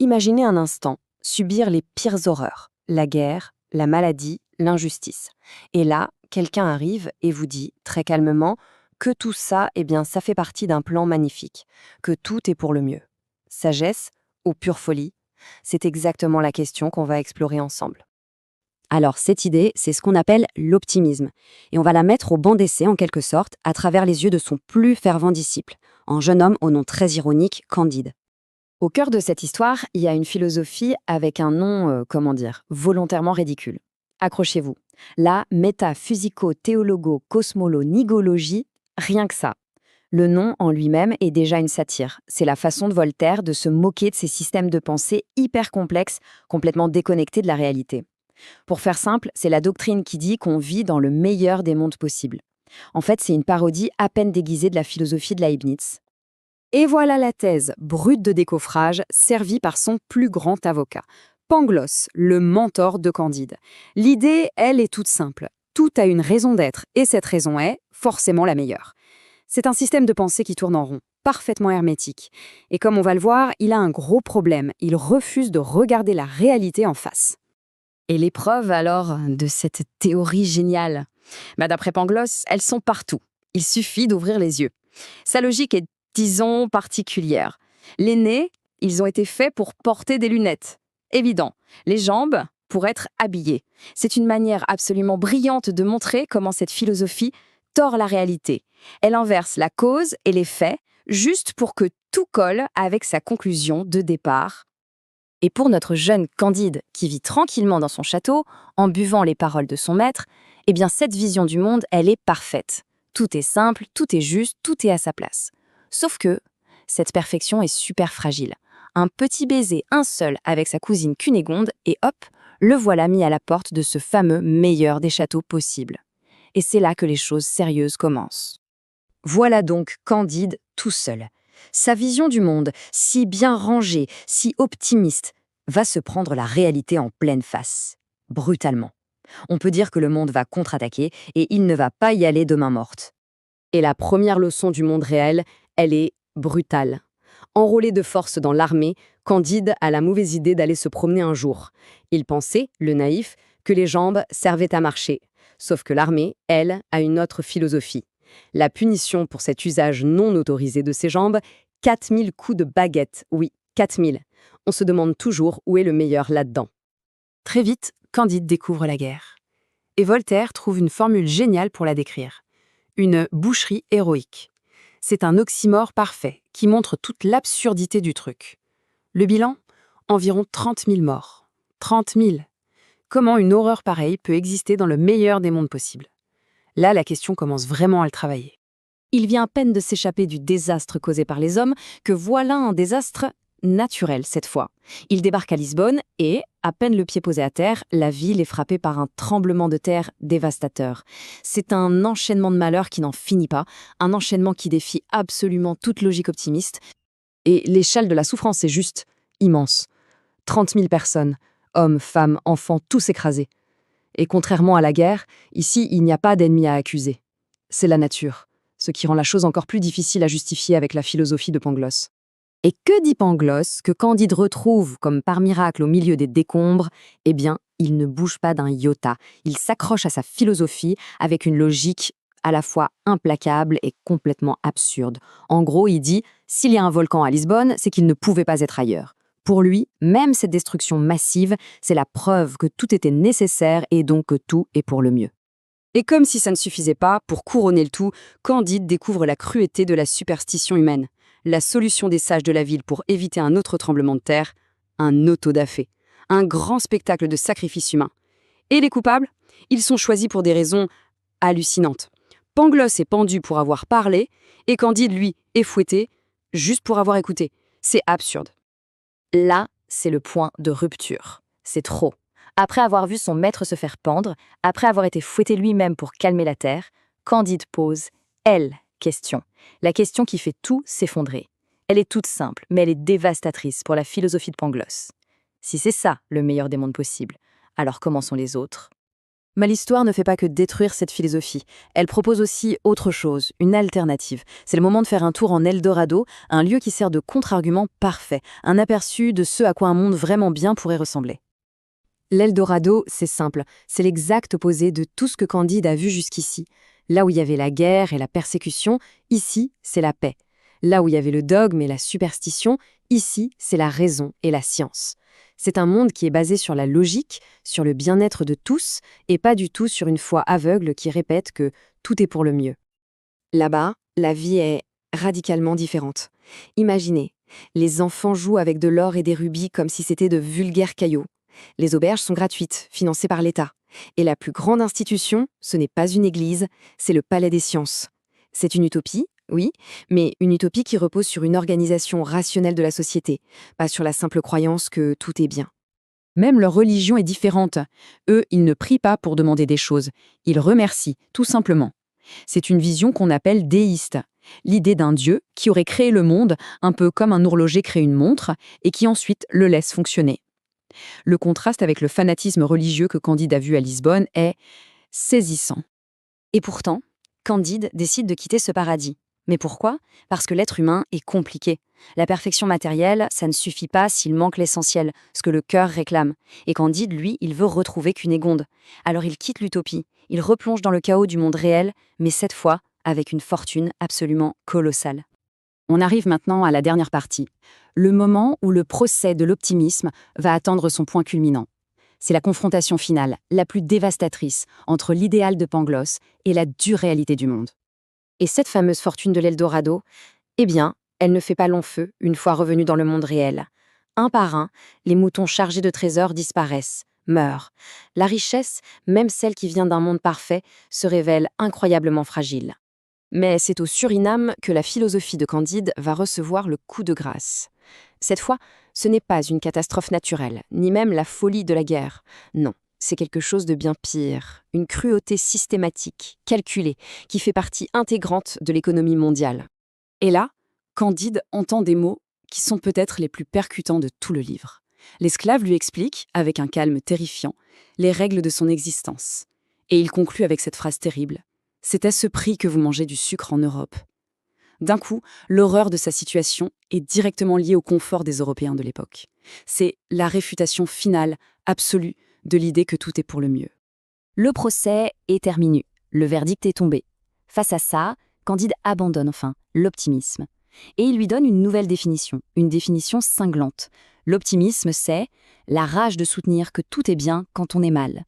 Imaginez un instant subir les pires horreurs, la guerre, la maladie, l'injustice. Et là, quelqu'un arrive et vous dit, très calmement, que tout ça, ça fait partie d'un plan magnifique, que tout est pour le mieux. Sagesse ou pure folie? C'est exactement la question qu'on va explorer ensemble. Alors, cette idée, c'est ce qu'on appelle l'optimisme. Et on va la mettre au banc d'essai, en quelque sorte, à travers les yeux de son plus fervent disciple, un jeune homme au nom très ironique, Candide. Au cœur de cette histoire, il y a une philosophie avec un nom, volontairement ridicule. Accrochez-vous. La métaphysico-théologo-cosmolo-nigologie, rien que ça. Le nom en lui-même est déjà une satire. C'est la façon de Voltaire de se moquer de ces systèmes de pensée hyper complexes, complètement déconnectés de la réalité. Pour faire simple, c'est la doctrine qui dit qu'on vit dans le meilleur des mondes possibles. En fait, c'est une parodie à peine déguisée de la philosophie de Leibniz. Et voilà la thèse, brute de décoffrage, servie par son plus grand avocat. Pangloss, le mentor de Candide. L'idée, elle, est toute simple. Tout a une raison d'être, et cette raison est forcément la meilleure. C'est un système de pensée qui tourne en rond, parfaitement hermétique. Et comme on va le voir, il a un gros problème. Il refuse de regarder la réalité en face. Et les preuves, alors, de cette théorie géniale? D'après Pangloss, elles sont partout. Il suffit d'ouvrir les yeux. Sa logique est, disons, particulière. Les nez, ils ont été faits pour porter des lunettes. Évident. Les jambes, pour être habillées. C'est une manière absolument brillante de montrer comment cette philosophie tord la réalité. Elle inverse la cause et les faits, juste pour que tout colle avec sa conclusion de départ. Et pour notre jeune Candide, qui vit tranquillement dans son château, en buvant les paroles de son maître, cette vision du monde, elle est parfaite. Tout est simple, tout est juste, tout est à sa place. Sauf que cette perfection est super fragile. Un petit baiser, un seul, avec sa cousine Cunégonde, et hop, le voilà mis à la porte de ce fameux meilleur des châteaux possibles. Et c'est là que les choses sérieuses commencent. Voilà donc Candide tout seul. Sa vision du monde, si bien rangée, si optimiste, va se prendre la réalité en pleine face, brutalement. On peut dire que le monde va contre-attaquer et il ne va pas y aller de main morte. Et la première leçon du monde réel, elle est brutale. Enrôlé de force dans l'armée, Candide a la mauvaise idée d'aller se promener un jour. Il pensait, le naïf, que les jambes servaient à marcher. Sauf que l'armée, elle, a une autre philosophie. La punition pour cet usage non autorisé de ses jambes, 4000 coups de baguette, oui, 4000. On se demande toujours où est le meilleur là-dedans. Très vite, Candide découvre la guerre. Et Voltaire trouve une formule géniale pour la décrire. Une boucherie héroïque. C'est un oxymore parfait qui montre toute l'absurdité du truc. Le bilan? Environ 30 000 morts. 30 000. Comment une horreur pareille peut exister dans le meilleur des mondes possibles? Là, la question commence vraiment à le travailler. Il vient à peine de s'échapper du désastre causé par les hommes que voilà un désastre naturel cette fois. Il débarque à Lisbonne et, à peine le pied posé à terre, la ville est frappée par un tremblement de terre dévastateur. C'est un enchaînement de malheurs qui n'en finit pas, un enchaînement qui défie absolument toute logique optimiste. Et l'échelle de la souffrance est juste immense. 30 000 personnes, hommes, femmes, enfants, tous écrasés. Et contrairement à la guerre, ici, il n'y a pas d'ennemi à accuser. C'est la nature, ce qui rend la chose encore plus difficile à justifier avec la philosophie de Pangloss. Et que dit Pangloss que Candide retrouve comme par miracle au milieu des décombres? Il ne bouge pas d'un iota. Il s'accroche à sa philosophie avec une logique à la fois implacable et complètement absurde. En gros, il dit « s'il y a un volcan à Lisbonne, c'est qu'il ne pouvait pas être ailleurs ». Pour lui, même cette destruction massive, c'est la preuve que tout était nécessaire et donc que tout est pour le mieux. Et comme si ça ne suffisait pas, pour couronner le tout, Candide découvre la cruauté de la superstition humaine. La solution des sages de la ville pour éviter un autre tremblement de terre, un autodafé, un grand spectacle de sacrifice humain. Et les coupables? Ils sont choisis pour des raisons hallucinantes. Pangloss est pendu pour avoir parlé, et Candide, lui, est fouetté juste pour avoir écouté. C'est absurde. Là, c'est le point de rupture. C'est trop. Après avoir vu son maître se faire pendre, après avoir été fouetté lui-même pour calmer la terre, Candide pose, elle, question. La question qui fait tout s'effondrer. Elle est toute simple, mais elle est dévastatrice pour la philosophie de Pangloss. Si c'est ça le meilleur des mondes possibles, alors comment sont les autres? Mais l'histoire ne fait pas que détruire cette philosophie. Elle propose aussi autre chose, une alternative. C'est le moment de faire un tour en Eldorado, un lieu qui sert de contre-argument parfait, un aperçu de ce à quoi un monde vraiment bien pourrait ressembler. L'Eldorado, c'est simple, c'est l'exact opposé de tout ce que Candide a vu jusqu'ici. Là où il y avait la guerre et la persécution, ici, c'est la paix. Là où il y avait le dogme et la superstition, ici, c'est la raison et la science. C'est un monde qui est basé sur la logique, sur le bien-être de tous, et pas du tout sur une foi aveugle qui répète que tout est pour le mieux. Là-bas, la vie est radicalement différente. Imaginez, les enfants jouent avec de l'or et des rubis comme si c'était de vulgaires cailloux. Les auberges sont gratuites, financées par l'État. Et la plus grande institution, ce n'est pas une église, c'est le Palais des Sciences. C'est une utopie, oui, mais une utopie qui repose sur une organisation rationnelle de la société, pas sur la simple croyance que tout est bien. Même leur religion est différente. Eux, ils ne prient pas pour demander des choses, ils remercient, tout simplement. C'est une vision qu'on appelle déiste. L'idée d'un dieu qui aurait créé le monde, un peu comme un horloger crée une montre, et qui ensuite le laisse fonctionner. Le contraste avec le fanatisme religieux que Candide a vu à Lisbonne est saisissant. Et pourtant, Candide décide de quitter ce paradis. Mais pourquoi? Parce que l'être humain est compliqué. La perfection matérielle, ça ne suffit pas s'il manque l'essentiel, ce que le cœur réclame. Et Candide, lui, il veut retrouver Cunégonde. Alors il quitte l'utopie, il replonge dans le chaos du monde réel, mais cette fois avec une fortune absolument colossale. On arrive maintenant à la dernière partie, le moment où le procès de l'optimisme va atteindre son point culminant. C'est la confrontation finale, la plus dévastatrice, entre l'idéal de Pangloss et la dure réalité du monde. Et cette fameuse fortune de l'Eldorado, eh bien, elle ne fait pas long feu une fois revenue dans le monde réel. Un par un, les moutons chargés de trésors disparaissent, meurent. La richesse, même celle qui vient d'un monde parfait, se révèle incroyablement fragile. Mais c'est au Suriname que la philosophie de Candide va recevoir le coup de grâce. Cette fois, ce n'est pas une catastrophe naturelle, ni même la folie de la guerre. Non, c'est quelque chose de bien pire, une cruauté systématique, calculée, qui fait partie intégrante de l'économie mondiale. Et là, Candide entend des mots qui sont peut-être les plus percutants de tout le livre. L'esclave lui explique, avec un calme terrifiant, les règles de son existence. Et il conclut avec cette phrase terrible. C'est à ce prix que vous mangez du sucre en Europe. D'un coup, l'horreur de sa situation est directement liée au confort des Européens de l'époque. C'est la réfutation finale, absolue, de l'idée que tout est pour le mieux. Le procès est terminé, le verdict est tombé. Face à ça, Candide abandonne enfin l'optimisme. Et il lui donne une nouvelle définition, une définition cinglante. L'optimisme, c'est la rage de soutenir que tout est bien quand on est mal.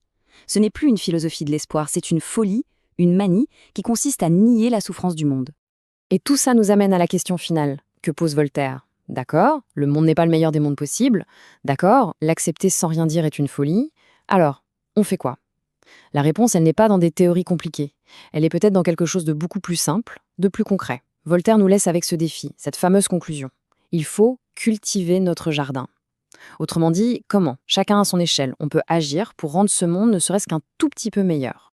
Ce n'est plus une philosophie de l'espoir, c'est une folie, une manie qui consiste à nier la souffrance du monde. Et tout ça nous amène à la question finale que pose Voltaire. D'accord, le monde n'est pas le meilleur des mondes possibles. D'accord, l'accepter sans rien dire est une folie. Alors, on fait quoi? La réponse, elle n'est pas dans des théories compliquées. Elle est peut-être dans quelque chose de beaucoup plus simple, de plus concret. Voltaire nous laisse avec ce défi, cette fameuse conclusion. Il faut cultiver notre jardin. Autrement dit, comment? Chacun à son échelle, on peut agir pour rendre ce monde ne serait-ce qu'un tout petit peu meilleur.